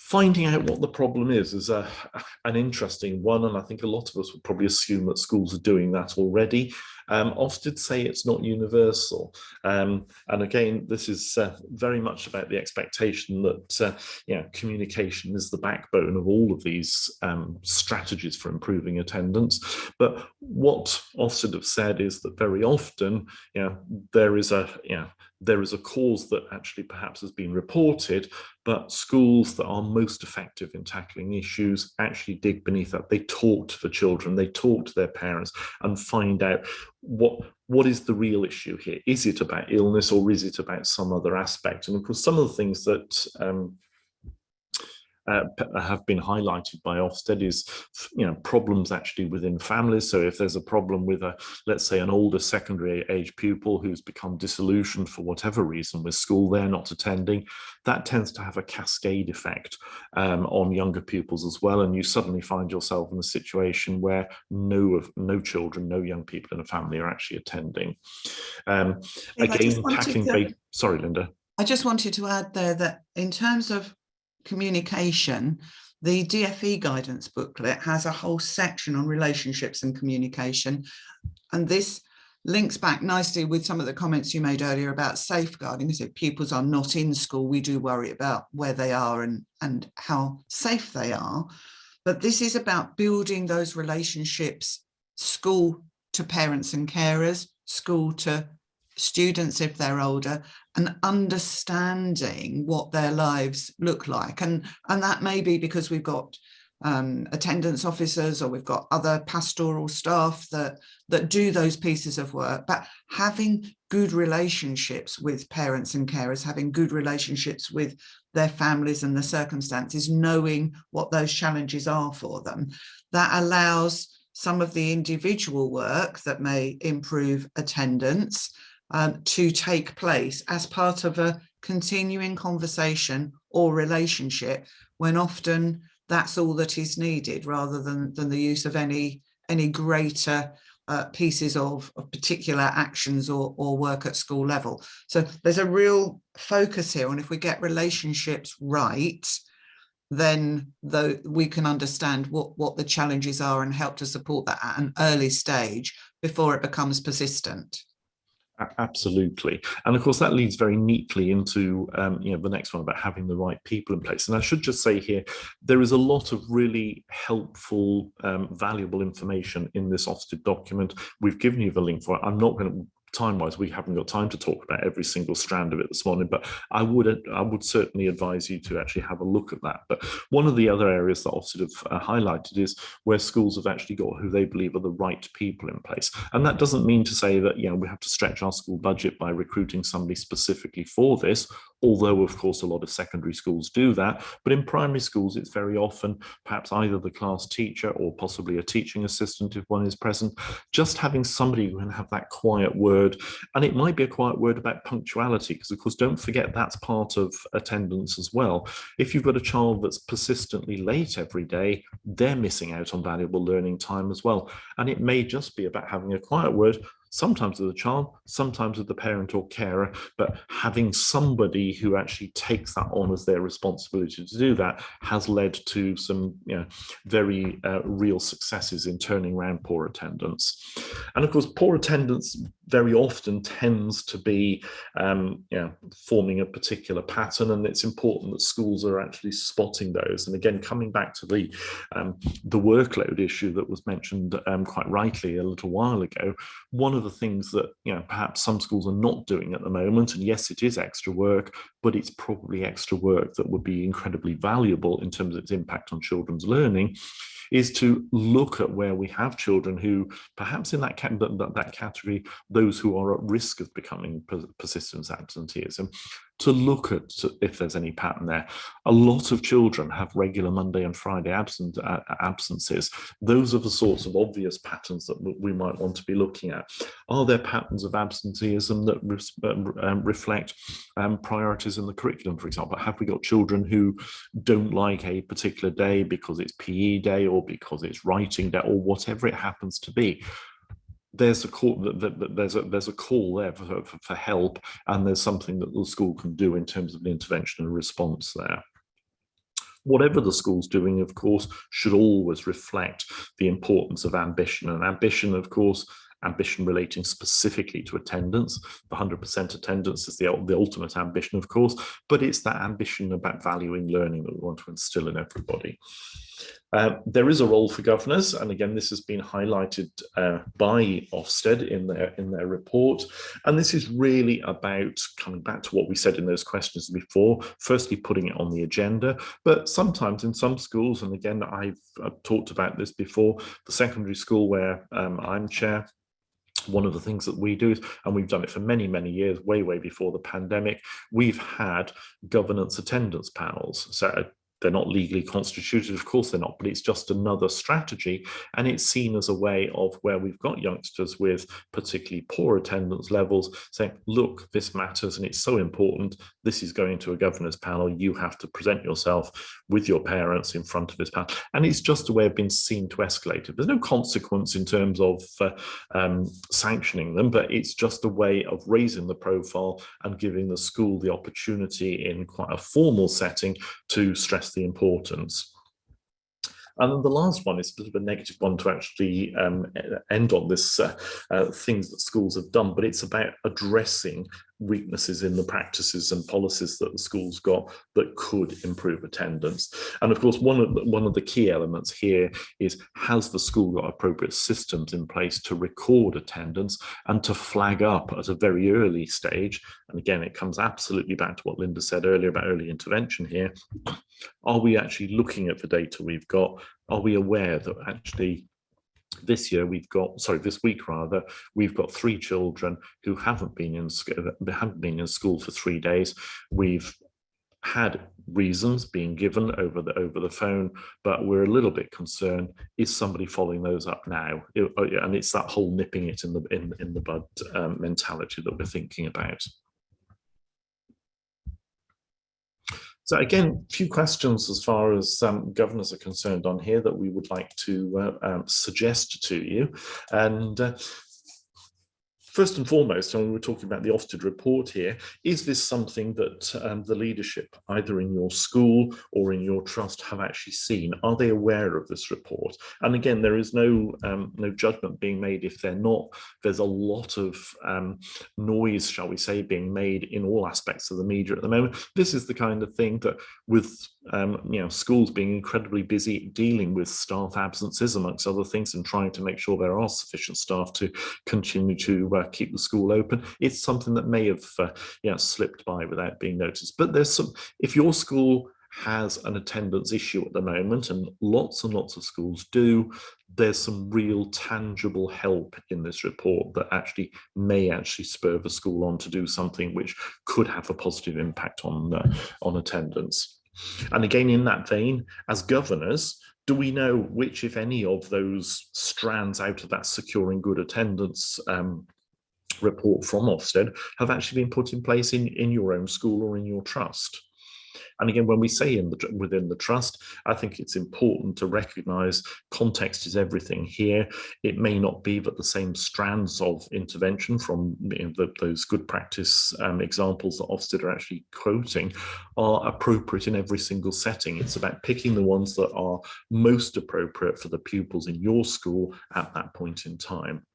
Finding out what the problem is an interesting one, and I think a lot of us would probably assume that schools are doing that already. Ofsted say it's not universal, and again, this is very much about the expectation that communication is the backbone of all of these strategies for improving attendance. But what Ofsted have said is that very often, there is a cause that actually perhaps has been reported, but schools that are most effective in tackling issues actually dig beneath that. They talk to the children, they talk to their parents, and find out what is the real issue here. Is it about illness, or is it about some other aspect? And of course, some of the things that have been highlighted by Ofsted is, problems actually within families. So if there's a problem with let's say an older secondary age pupil who's become disillusioned for whatever reason with school, they're not attending, that tends to have a cascade effect on younger pupils as well. And you suddenly find yourself in a situation where no children, no young people in a family are actually attending. Again, tackling. Sorry, Linda. I just wanted to add there that in terms of communication, the DfE guidance booklet has a whole section on relationships and communication, and this links back nicely with some of the comments you made earlier about safeguarding. As if pupils are not in school, we do worry about where they are and how safe they are, but this is about building those relationships, school to parents and carers, school to students if they're older, and understanding what their lives look like. And that may be because we've got attendance officers, or we've got other pastoral staff that do those pieces of work, but having good relationships with parents and carers, having good relationships with their families and the circumstances, knowing what those challenges are for them, that allows some of the individual work that may improve attendance to take place as part of a continuing conversation or relationship, when often that's all that is needed, rather than the use of any greater pieces of particular actions or work at school level. So there's a real focus here, and if we get relationships right, then we can understand what the challenges are and help to support that at an early stage before it becomes persistent. Absolutely. And of course, that leads very neatly into the next one about having the right people in place. And I should just say here, there is a lot of really helpful, valuable information in this Ofsted document. We've given you the link for it. I'm not going to, time-wise, we haven't got time to talk about every single strand of it this morning, but I would certainly advise you to actually have a look at that. But one of the other areas that Ofsted have highlighted is where schools have actually got who they believe are the right people in place. And that doesn't mean to say that we have to stretch our school budget by recruiting somebody specifically for this, although of course a lot of secondary schools do that. But in primary schools, it's very often perhaps either the class teacher or possibly a teaching assistant if one is present, just having somebody who can have that quiet word. And it might be a quiet word about punctuality, because of course, don't forget that's part of attendance as well. If you've got a child that's persistently late every day, they're missing out on valuable learning time as well. And it may just be about having a quiet word, sometimes with the child, sometimes with the parent or carer, but having somebody who actually takes that on as their responsibility to do that has led to some very real successes in turning around poor attendance. And of course, poor attendance very often tends to be forming a particular pattern, and it's important that schools are actually spotting those. And again, coming back to the workload issue that was mentioned quite rightly a little while ago, one of the things that perhaps some schools are not doing at the moment, and yes, it is extra work, but it's probably extra work that would be incredibly valuable in terms of its impact on children's learning, is to look at where we have children who perhaps in that category, those who are at risk of becoming persistent absenteeism, to look at if there's any pattern there. A lot of children have regular Monday and Friday absences. Those are the sorts of obvious patterns that we might want to be looking at. Are there patterns of absenteeism that reflect priorities in the curriculum, for example? Have we got children who don't like a particular day because it's PE day or because it's writing day or whatever it happens to be? There's a call. There's a call there for help, and there's something that the school can do in terms of an intervention and response there. Whatever the school's doing, of course, should always reflect the importance of ambition. And ambition, of course, ambition relating specifically to attendance. The 100% attendance is the ultimate ambition, of course, but it's that ambition about valuing learning that we want to instill in everybody. There is a role for governors, and again, this has been highlighted by Ofsted in their report. And this is really about coming back to what we said in those questions before. Firstly, putting it on the agenda, but sometimes in some schools, and again, I've talked about this before, the secondary school where I'm chair. One of the things that we do is, and we've done it for many, many years, way before the pandemic, we've had governance attendance panels. So they're not legally constituted, of course they're not, but it's just another strategy. And it's seen as a way of where we've got youngsters with particularly poor attendance levels saying, look, this matters and it's so important. This is going to a governance panel. You have to present yourself with your parents in front of this panel. And it's just a way of being seen to escalate it. There's no consequence in terms of sanctioning them, but it's just a way of raising the profile and giving the school the opportunity in quite a formal setting to stress the importance. And then the last one is a bit of a negative one to actually end on this things that schools have done, but it's about addressing weaknesses in the practices and policies that the school's got that could improve attendance. And of course, one of the key elements here is, has the school got appropriate systems in place to record attendance and to flag up at a very early stage? And again, it comes absolutely back to what Linda said earlier about early intervention here. Are we actually looking at the data we've got? Are we aware that actually this week rather, we've got 3 children who haven't been in school for 3 days. We've had reasons being given over the phone, but we're a little bit concerned. Is somebody following those up now? And it's that whole nipping it in the bud mentality that we're thinking about. So again, a few questions as far as governors are concerned on here that we would like to suggest to you. And first and foremost, when we're talking about the Ofsted report here, is this something that the leadership, either in your school or in your trust, have actually seen? Are they aware of this report? And again, there is no judgment being made if they're not. There's a lot of noise, shall we say, being made in all aspects of the media at the moment. This is the kind of thing that, with schools being incredibly busy dealing with staff absences amongst other things and trying to make sure there are sufficient staff to continue to keep the school open, it's something that may have slipped by without being noticed. But there's some, if your school has an attendance issue at the moment, and lots of schools do, there's some real tangible help in this report that actually may spur the school on to do something which could have a positive impact on attendance. And again, in that vein, as governors, do we know which, if any, of those strands out of that securing good attendance report from Ofsted have actually been put in place in your own school or in your trust? And again, when we say within the trust, I think it's important to recognise context is everything here. It may not be that the same strands of intervention from those good practice examples that Ofsted are actually quoting are appropriate in every single setting. It's about picking the ones that are most appropriate for the pupils in your school at that point in time.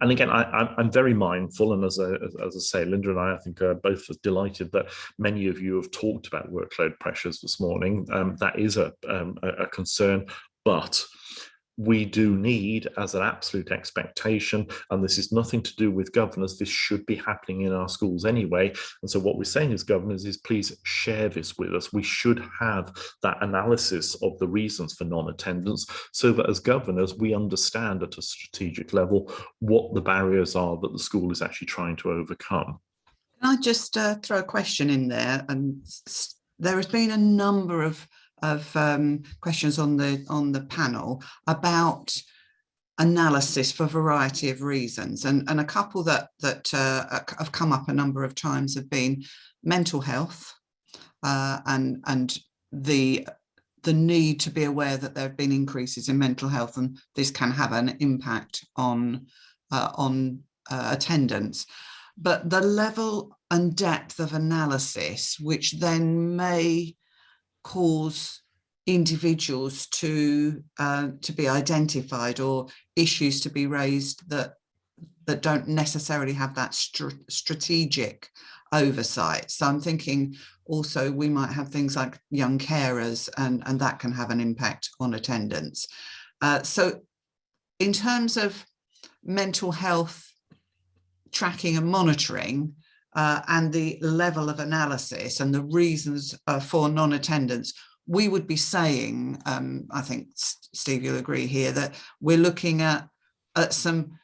And again, I'm very mindful, and as I say, Linda and I think are both delighted that many of you have talked about workload pressures this morning. That is a concern, but we do need, as an absolute expectation, and this is nothing to do with governors, this should be happening in our schools anyway. And so what we're saying as governors is, please share this with us. We should have that analysis of the reasons for non-attendance, so that as governors, we understand at a strategic level what the barriers are that the school is actually trying to overcome. Can I just throw a question in there? And there has been a number of questions on the panel about analysis for a variety of reasons, and a couple that have come up a number of times have been mental health and the need to be aware that there have been increases in mental health, and this can have an impact on attendance. But the level and depth of analysis, which then may cause individuals to be identified, or issues to be raised that don't necessarily have that strategic oversight. So I'm thinking also we might have things like young carers, and that can have an impact on attendance. So in terms of mental health tracking and monitoring, and the level of analysis and the reasons for non-attendance, we would be saying, I think, Steve, you'll agree here, that we're looking at some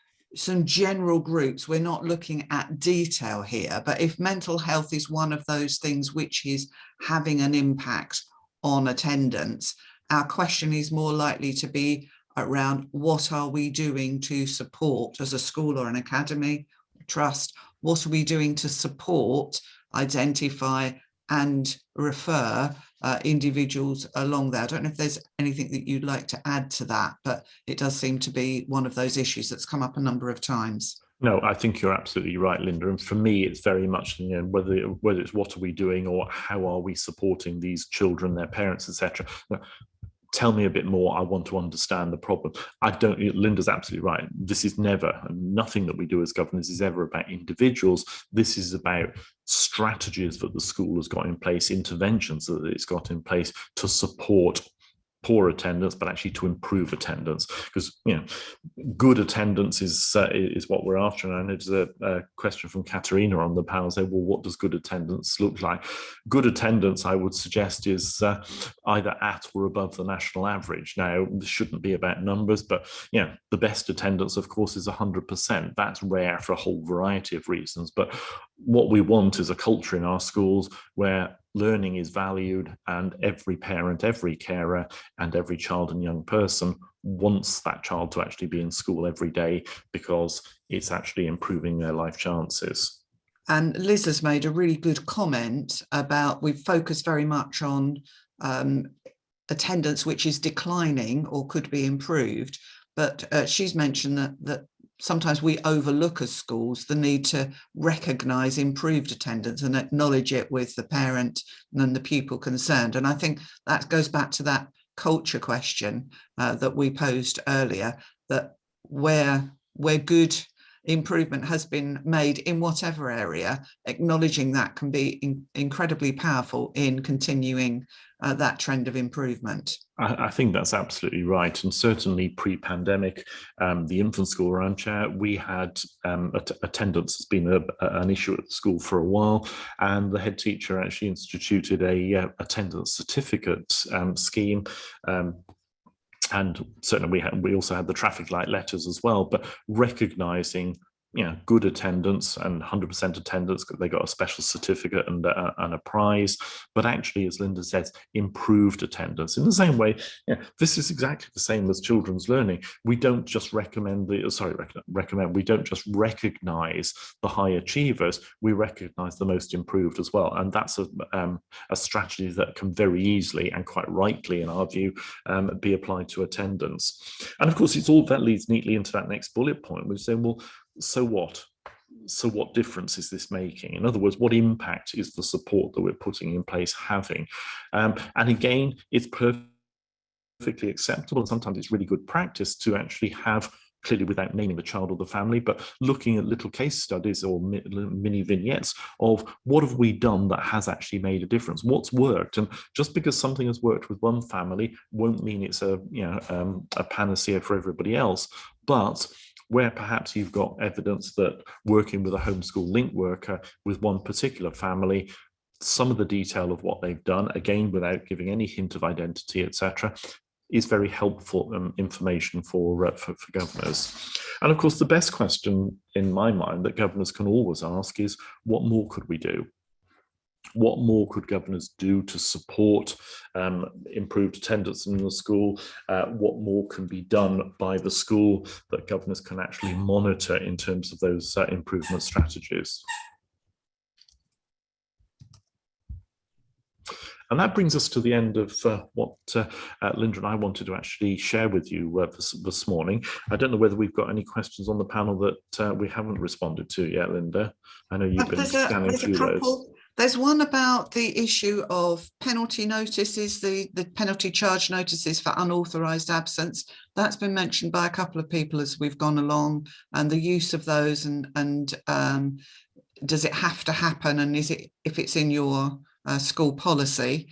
general groups. We're not looking at detail here, but if mental health is one of those things which is having an impact on attendance, our question is more likely to be around what are we doing to support as a school or an academy, trust, what are we doing to support, identify and refer individuals along there. I don't know if there's anything that you'd like to add to that, but it does seem to be one of those issues that's come up a number of times. No, I think you're absolutely right, Linda. And for me, it's very much, whether it's what are we doing or how are we supporting these children, their parents, etc. Tell me a bit more. I want to understand the problem. Linda's absolutely right. This is nothing that we do as governors is ever about individuals. This is about strategies that the school has got in place, interventions that it's got in place to support poor attendance, but actually to improve attendance, because good attendance is what we're after. And I know there's a question from Katerina on the panel saying, well, what does good attendance look like? Good attendance, I would suggest, is either at or above the national average. Now, this shouldn't be about numbers, but the best attendance, of course, is 100%. That's rare for a whole variety of reasons. But what we want is a culture in our schools where learning is valued, and every parent, every carer, and every child and young person wants that child to actually be in school every day, because it's actually improving their life chances. And Liz has made a really good comment about, we've focused very much on attendance which is declining or could be improved, but she's mentioned that sometimes we overlook as schools the need to recognise improved attendance and acknowledge it with the parent and the pupil concerned. And I think that goes back to that culture question that we posed earlier, that where good improvement has been made in whatever area, acknowledging that can be incredibly powerful in continuing that trend of improvement. I think that's absolutely right. And certainly pre-pandemic, the infant school armchair, we had attendance has been an issue at the school for a while, and the head teacher actually instituted a attendance certificate scheme. And certainly we also had the traffic light letters as well, but recognising good attendance and 100% attendance, they got a special certificate and a prize. But actually, as Linda says, improved attendance. In the same way, this is exactly the same as children's learning. We don't just we don't just recognise the high achievers, we recognise the most improved as well. And that's a strategy that can very easily and quite rightly, in our view, be applied to attendance. And of course, that leads neatly into that next bullet point. We're saying, well, so what? So what difference is this making? In other words, what impact is the support that we're putting in place having? And again, it's perfectly acceptable, and sometimes it's really good practice to actually have, clearly without naming the child or the family, but looking at little case studies or mini vignettes of what have we done that has actually made a difference, what's worked. And just because something has worked with one family won't mean it's a panacea for everybody else. But where perhaps you've got evidence that working with a homeschool link worker with one particular family, some of the detail of what they've done, again, without giving any hint of identity, etc., is very helpful information for governors. And of course, the best question in my mind that governors can always ask is, what more could we do? What more could governors do to support improved attendance in the school? What more can be done by the school that governors can actually monitor in terms of those improvement strategies? And that brings us to the end of what Linda and I wanted to actually share with you this morning. I don't know whether we've got any questions on the panel that we haven't responded to yet, Linda. I know you've been scanning through those. There's one about the issue of penalty notices, the penalty charge notices for unauthorised absence. That's been mentioned by a couple of people as we've gone along, and the use of those, and does it have to happen, and is it, if it's in your school policy.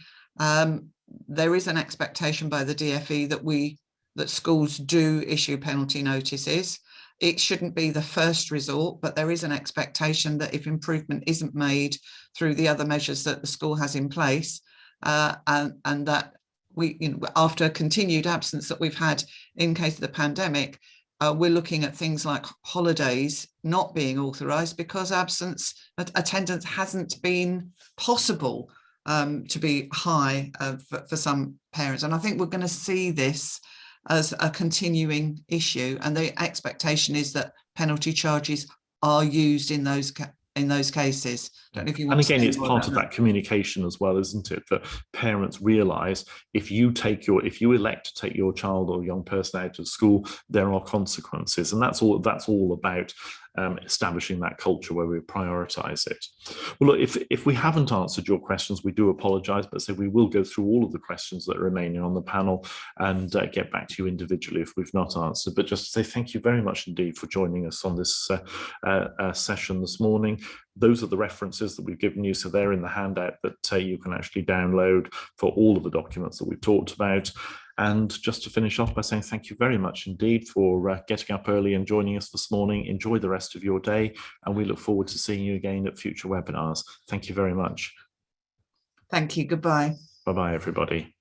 There is an expectation by the DfE that schools do issue penalty notices. It shouldn't be the first resort, but there is an expectation that if improvement isn't made through the other measures that the school has in place, and that we, after continued absence that we've had in case of the pandemic, we're looking at things like holidays not being authorised because attendance hasn't been possible to be high for some parents. And I think we're going to see this as a continuing issue, and the expectation is that penalty charges are used in those cases. Don't know if you want and again, to it's part of that communication as well, isn't it? That parents realise if you elect to take your child or young person out of school, there are consequences, and that's all about establishing that culture where we prioritise it. Well, look, if we haven't answered your questions, we do apologise, but so we will go through all of the questions that are remaining on the panel and get back to you individually if we've not answered. But just to say thank you very much indeed for joining us on this session this morning. Those are the references that we've given you, so they're in the handout that you can actually download for all of the documents that we've talked about. And just to finish off by saying thank you very much indeed for getting up early and joining us this morning. Enjoy the rest of your day, and we look forward to seeing you again at future webinars. Thank you very much. Thank you. Goodbye. Bye-bye, everybody.